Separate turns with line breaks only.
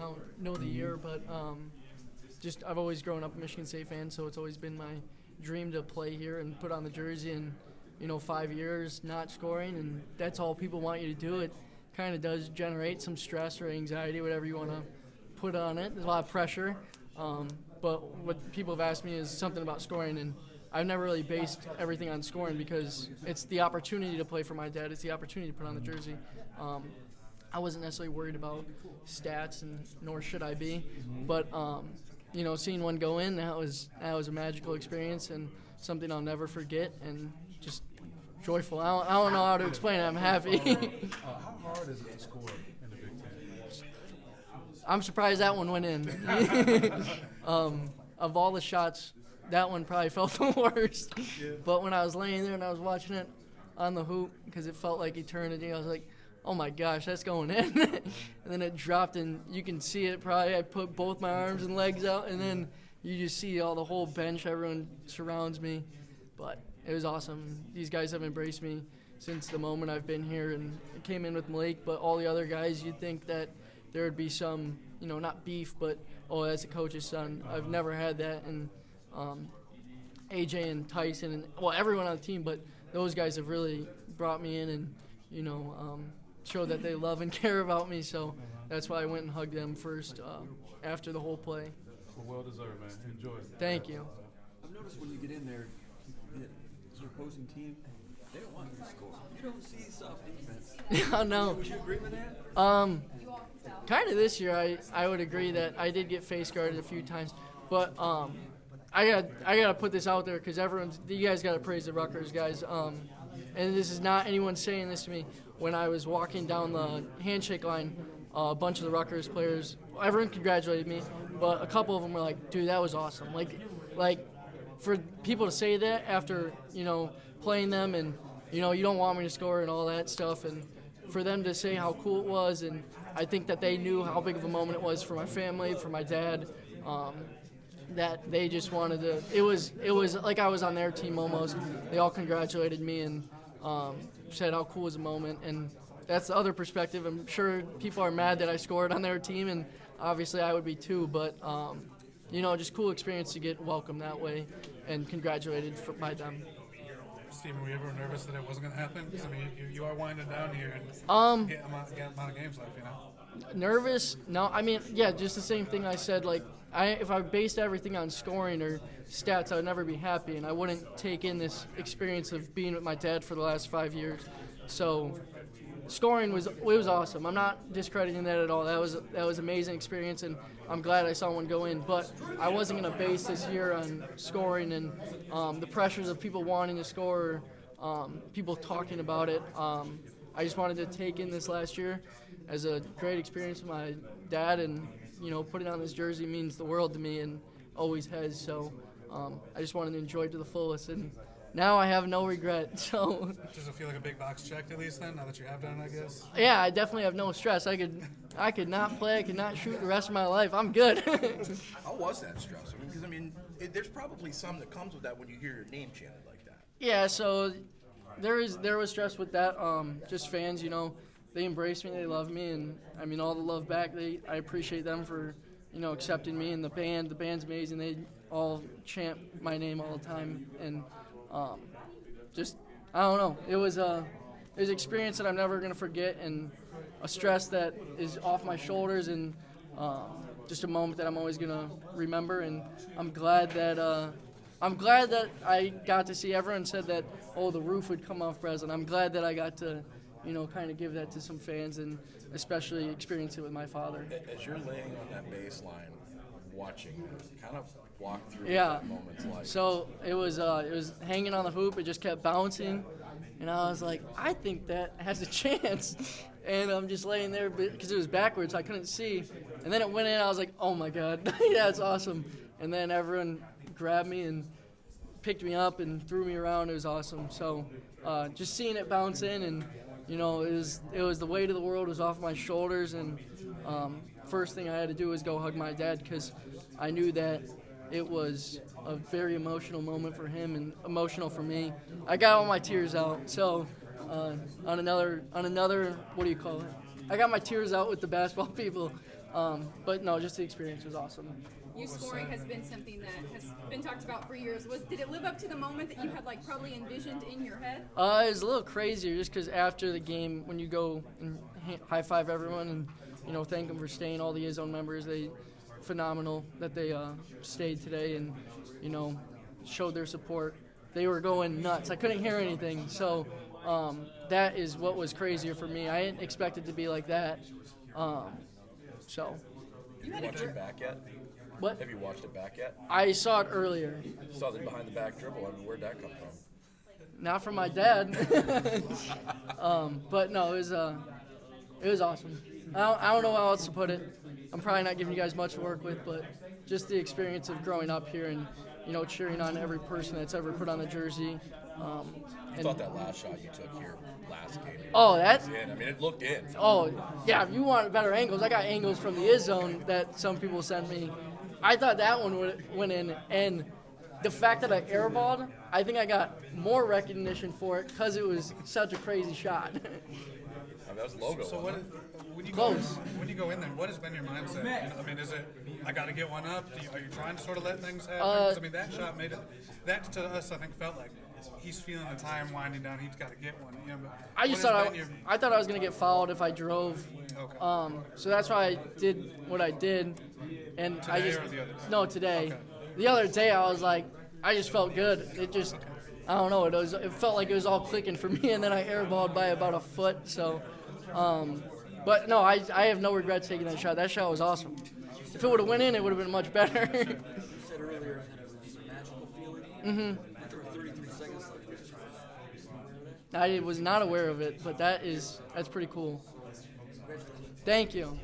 don't know the year, but just I've always grown up a Michigan State fan, so it's always been my dream to play here and put on the jersey. And 5 years not scoring, and that's all people want you to do. It kind of does generate some stress or anxiety, whatever you want to put on it. There's a lot of pressure. But what people have asked me is something about scoring, and I've never really based everything on scoring because it's the opportunity to play for my dad. It's the opportunity to put on the jersey. I wasn't necessarily worried about stats, and nor should I be. But seeing one go in, that was a magical experience and something I'll never forget, and just joyful. I don't know how to explain it. I'm happy.
How hard is it to score in the Big Ten?
I'm surprised that one went in. Of all the shots, that one probably felt the worst.
Yeah.
But when I was laying there and I was watching it on the hoop, because it felt like eternity, I was like, oh my gosh, that's going in. And then it dropped, and you can see it probably. I put both my arms and legs out, and then you just see the whole bench, everyone surrounds me. But it was awesome. These guys have embraced me since the moment I've been here, and I came in with Malik, but all the other guys, you'd think that there would be some, not beef, but, that's a coach's son. I've never had that, and AJ and Tyson and, everyone on the team, but those guys have really brought me in and, showed that they love and care about me, so that's why I went and hugged them first after the whole play.
Well deserved, man. Enjoy it.
Thank you.
I've noticed when you get in there, your opposing team, they don't want you to score. You don't see soft defense.
I know.
Would you agree with that?
Kind of this year, I would agree that I did get face guarded a few times, but I gotta put this out there because you guys gotta praise the Rutgers guys. And this is not anyone saying this to me. When I was walking down the handshake line, a bunch of the Rutgers players, everyone congratulated me, but a couple of them were like, "Dude, that was awesome!" Like for people to say that after playing them, and you don't want me to score and all that stuff, and for them to say how cool it was, and I think that they knew how big of a moment it was for my family, for my dad, that they just wanted to. It was like I was on their team almost. They all congratulated me and said how cool was the moment, and that's the other perspective. I'm sure people are mad that I scored on their team, and obviously I would be too, but just cool experience to get welcomed that way and congratulated by them.
Steven, were you ever nervous that it wasn't going to happen? Because, you are winding down here and get amount of games left,
Nervous? No, just the same thing I said. Like, if I based everything on scoring or stats, I would never be happy, and I wouldn't take in this experience of being with my dad for the last 5 years. So scoring was awesome. I'm not discrediting that at all. That was amazing experience, and I'm glad I saw one go in. But I wasn't going to base this year on scoring and the pressures of people wanting to score, people talking about it. I just wanted to take in this last year as a great experience with my dad, and putting on this jersey means the world to me and always has. So I just wanted to enjoy it to the fullest, and now I have no regret. So
does it feel like a big box check at least then, now that you have done it, I guess?
Yeah, I definitely have no stress. I could not play, I could not shoot the rest of my life. I'm good.
How was that stress? Because there's probably some that comes with that when you hear your name chanted like that.
Yeah, so there was stress with that. Just fans, they embrace me, they love me, and all the love back. I appreciate them for accepting me, and the band's amazing. They all chant my name all the time, and I don't know. It was an experience that I'm never gonna forget, and a stress that is off my shoulders, and just a moment that I'm always gonna remember. And I'm glad that I got to see. Everyone said that the roof would come off present. I'm glad that I got to kind of give that to some fans, and especially experience it with my father.
As you're laying on that baseline, watching, kind of walk through
Yeah.
what that moment's like.
So it was hanging on the hoop. It just kept bouncing, and I was like, I think that has a chance. And I'm just laying there because it was backwards, I couldn't see. And then it went in. I was like, oh my God, yeah, it's awesome. And then everyone grabbed me and picked me up and threw me around. It was awesome. So just seeing it bounce in, and it was the weight of the world was off my shoulders, and first thing I had to do was go hug my dad, because I knew that it was a very emotional moment for him and emotional for me. I got all my tears out. So on another what do you call it? I got my tears out with the basketball people. But no, just the experience was awesome.
You scoring has been something that has been talked about for years. Did it live up to the moment that you had like probably envisioned in your head?
It was a little crazier just because after the game, when you go and high five everyone and thank them for staying, all the Izzo members, they phenomenal that they stayed today and showed their support. They were going nuts. I couldn't hear anything, so that is what was crazier for me. I didn't expect it to be like that. So.
Have you watched it back yet?
What?
Have you watched it back yet?
I saw it earlier.
You saw the behind the back dribble. I mean, where'd that come from?
Not from my dad. But no, it was awesome. I don't know how else to put it. I'm probably not giving you guys much to work with, but just the experience of growing up here and cheering on every person that's ever put on the jersey.
I thought that last shot you took here last game.
Oh, that's
in. I mean, it looked in.
Oh, yeah. If you want better angles, I got angles from the Izzone that some people sent me. I thought that one went in, and the fact that I airballed, I think I got more recognition for it because it was such a crazy shot.
I mean, that was logo.
So when you
Close.
When you go in there, what has been your mindset? I mean, is it I got to get one up? Are you trying to sort of let things happen? 'Cause, I mean, that shot made it. That to us, I think, felt like he's feeling the time winding down. He's got to get one. But
I just thought I thought I was gonna get fouled if I drove.
Okay.
So that's why I did what I did, and
Today
I just
or the other day?
no today.
Okay.
The other day I was like, I just felt good. It just I don't know. It felt like it was all clicking for me, and then I airballed by about a foot. So, but no, I have no regrets taking that shot. That shot was awesome. If it would have went in, it would have been much better.
You said earlier that it was a magical feeling. After 33 seconds left.
I was not aware of it, but that's pretty cool. Thank you.